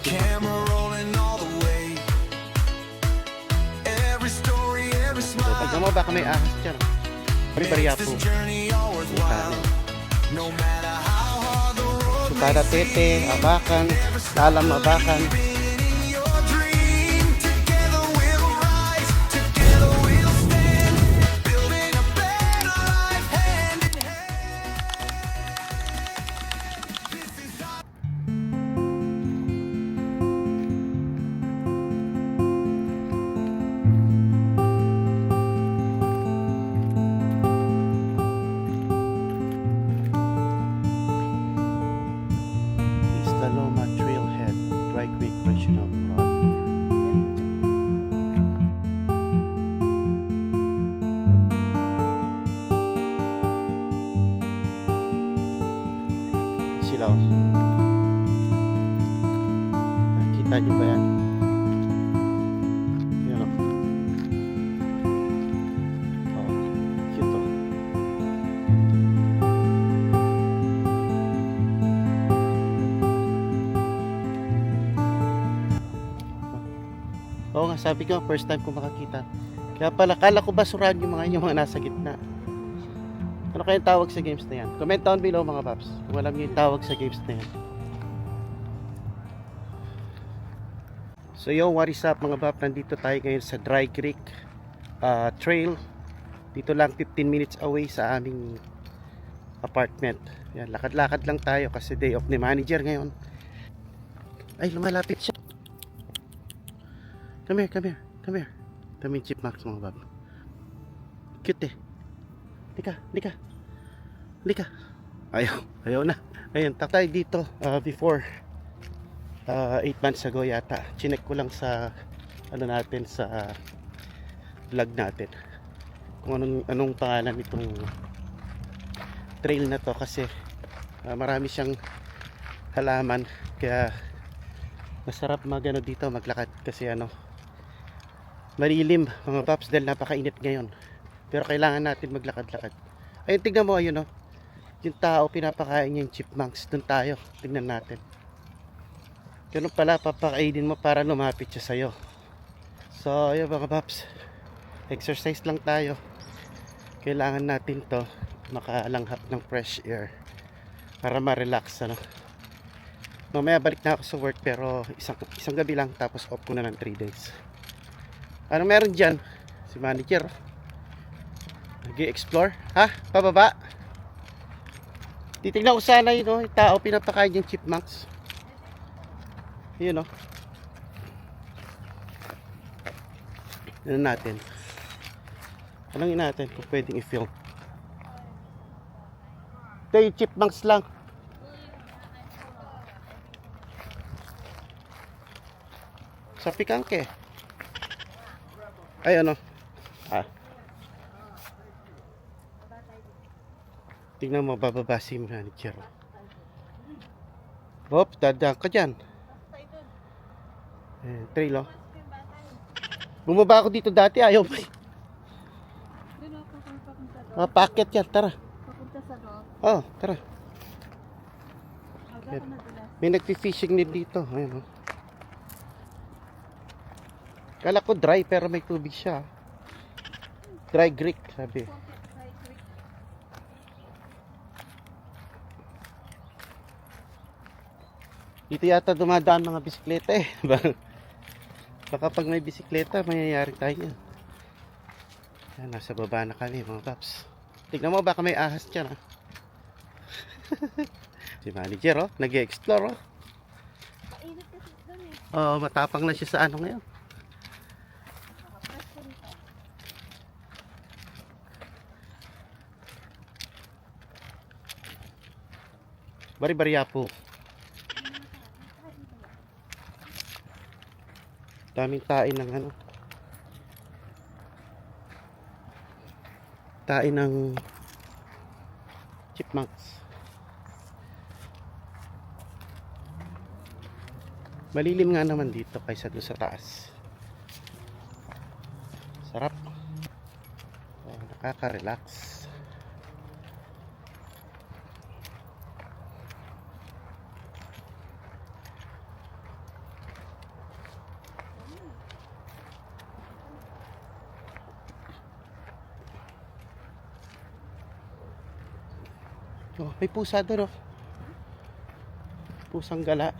Camera rolling all the way. Every story, every So, smile. pag mo baka may ahas dyan. Bari-bariya Makes po. this journey all worthwhile. No matter how hard the road So, para tete, abakan, talam abakan. in your dream. Together we'll rise, together we'll stand, building a better life hand in hand. This is our East Loma Trailhead, Dry Creek Regional Park. Sila oh. Nakita nyo ba yan? Yan oh. Oh, cute oh. Oo nga, sabi ko, first time ko makakita. Kaya pala, kala ko basurahan yung mga nasa gitna. Ano kayang tawag sa games na yan? Comment down below mga paps, kung alam niyo yung tawag sa games na yan. So yo, what is up mga paps? Nandito tayo ngayon sa Dry Creek Trail. Dito lang 15 minutes away sa aming apartment. Yan, lakad-lakad lang tayo kasi day off ni manager ngayon. Ay, lumalapit siya. Come here, come here, come here. Dami yung chipmunks mga bab. Cute eh. Lika, lika. Lika. Ayaw na. Ayun, tayo dito before 8 months ago yata. Chinek ko lang sa ano natin sa vlog natin. Kung anong pangalan nitong trail na to kasi marami siyang halaman kaya masarap magano dito maglakad kasi malilim mga paps dahil napakainit ngayon pero kailangan natin maglakad-lakad. Ayun, tignan mo, ayun yung tao pinapakain niya yung chipmunks. Doon tayo, tignan natin. Ganun pala, papakainin mo para lumapit siya sa'yo. So ayun mga paps, exercise lang tayo, kailangan natin to makalanghap ng fresh air para ma-relax mamaya balik na ako sa work pero isang gabi lang tapos off ko na ng 3 days. Ano meron dyan? Si manager nag-i-explore. Ha? Pababa? Titignan ko sana yung tao pinapakain yung chipmunks. Yun ano natin? Anong natin kung pwedeng i-film? Ito yung chipmunks lang. Sa pikangke. Ay tingnan mo, bababa si manager. Bob, dadaan ka dyan. Trail bumaba ako dito dati, ayaw pa. Packet yan, tara. Tara. May nagpi-fishing din dito. Ayun Kala ko dry pero may tubig siya. Dry creek sabi. Dito yata dumadaan mga bisikleta eh. Baka pag may bisikleta mangyayari tayo yan. Yan, nasa baba na kami mga paps. Tignan mo baka may ahas dyan ha. Si manager nag-i-explore matapang na siya sa ngayon. Bari-bariya po. Daming tain ng tain ng chipmunks. Malilim nga naman dito kaysa doon sa taas. Sarap. Nakaka-relax. Oh, may pusa doon, oh. Pusang gala.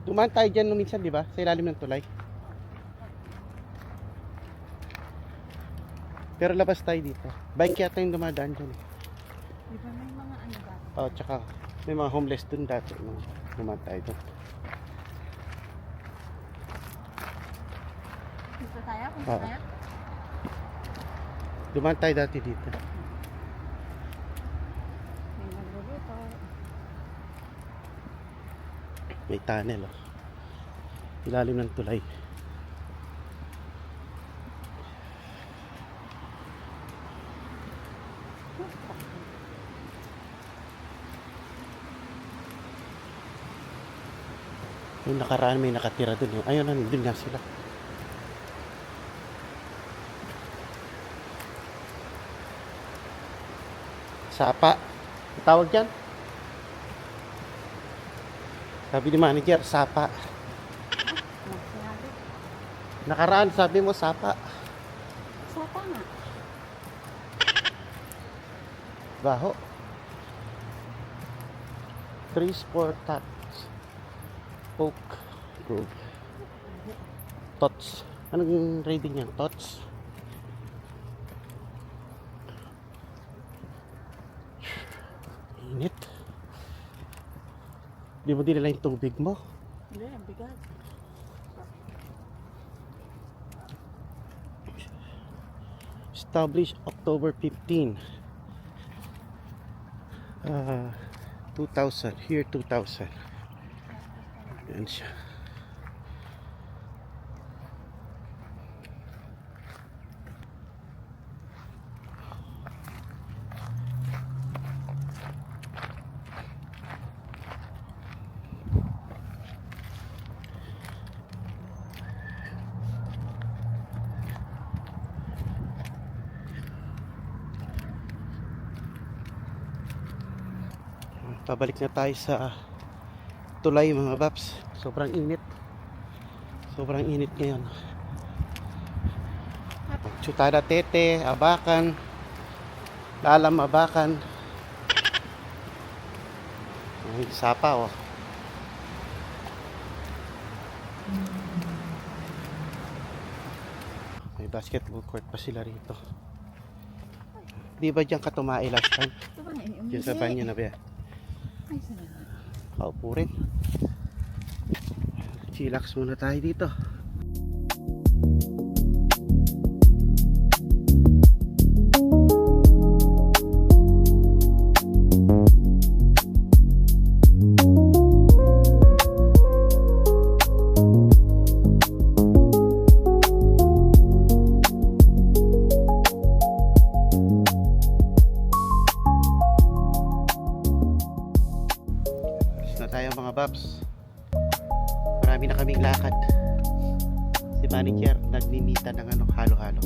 Dumaan tayo dyan nung minsan, di ba? Sa ilalim ng tulay. Pero labas tayo dito. Bike yata yung dumadaan dyan, eh. Di ba may mga ano ba? Oh, tsaka may mga homeless dun dati nung dumaan tayo doon. Punta tayo? Punta Oo. tayo? Dumaan tayo dati dito. May nagluluto. May tunnel, oh. Ilalim ng tulay. Yung nakaraan may nakatira dun, eh. Ayun, nandun nga sila. Sapa. Ang tawag dyan? Sabi ni manager, sapa. Ano sinabi? Nakaraan, sabi mo, sapa. Sapa nga. Baho. Trees for tots. Oak Grove. Tots. Anong rating yan? Tots? Init. Di mo dinala yung tubig mo? Hindi, ang bigat. Established October 15. 2000. Year 2000. Yan siya. Pabalik na tayo sa tulay mga paps. Sobrang init. Sobrang init ngayon. Chutada Tete, Abakan, Lalam Abakan. Ay, sapa, oh. May basketball court pa sila rito. Di ba dyan ka tumae last time? Ito ba nga? Dyan sa banyo na ba? Ay, salamat. Kaupo rin. Chillax muna tayo dito. Alis na tayo mga babs. Marami na kaming lakad. Si manager nagmimita ng halo-halo.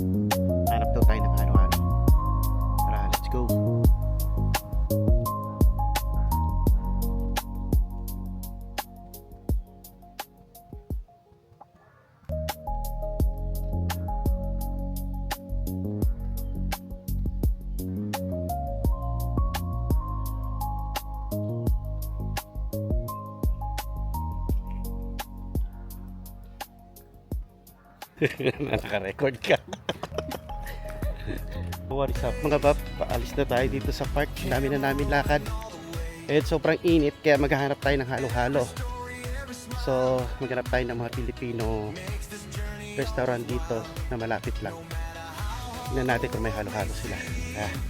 Hanap daw tayo ng halo-halo. Tara, let's go. Naka-record ka. What is up mga bab? Paalis na tayo dito sa park. Dami na namin lakad. And sobrang init kaya maghahanap tayo ng halo-halo. So maghanap tayo ng mga Pilipino restaurant dito na malapit lang. Tingnan natin kung may halo-halo sila.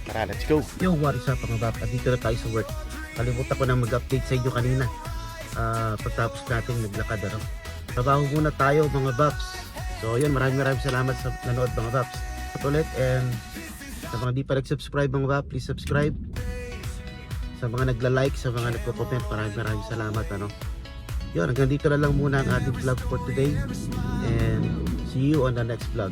Tara, let's go. Yo, what is up mga bab? Dito na tayo sa work. Kalimutan ko na mag-update sa inyo kanina. Pagtapos natin naglakad, ano? Trabaho muna tayo mga babs. So yun, maraming salamat sa nanood mga babs. At ulit, and sa mga di pa nag-subscribe mga babs, please subscribe. Sa mga nagla-like, sa mga nagko-comment, maraming salamat, ano. Yun, hanggang dito na lang muna ang ating vlog for today. And see you on the next vlog.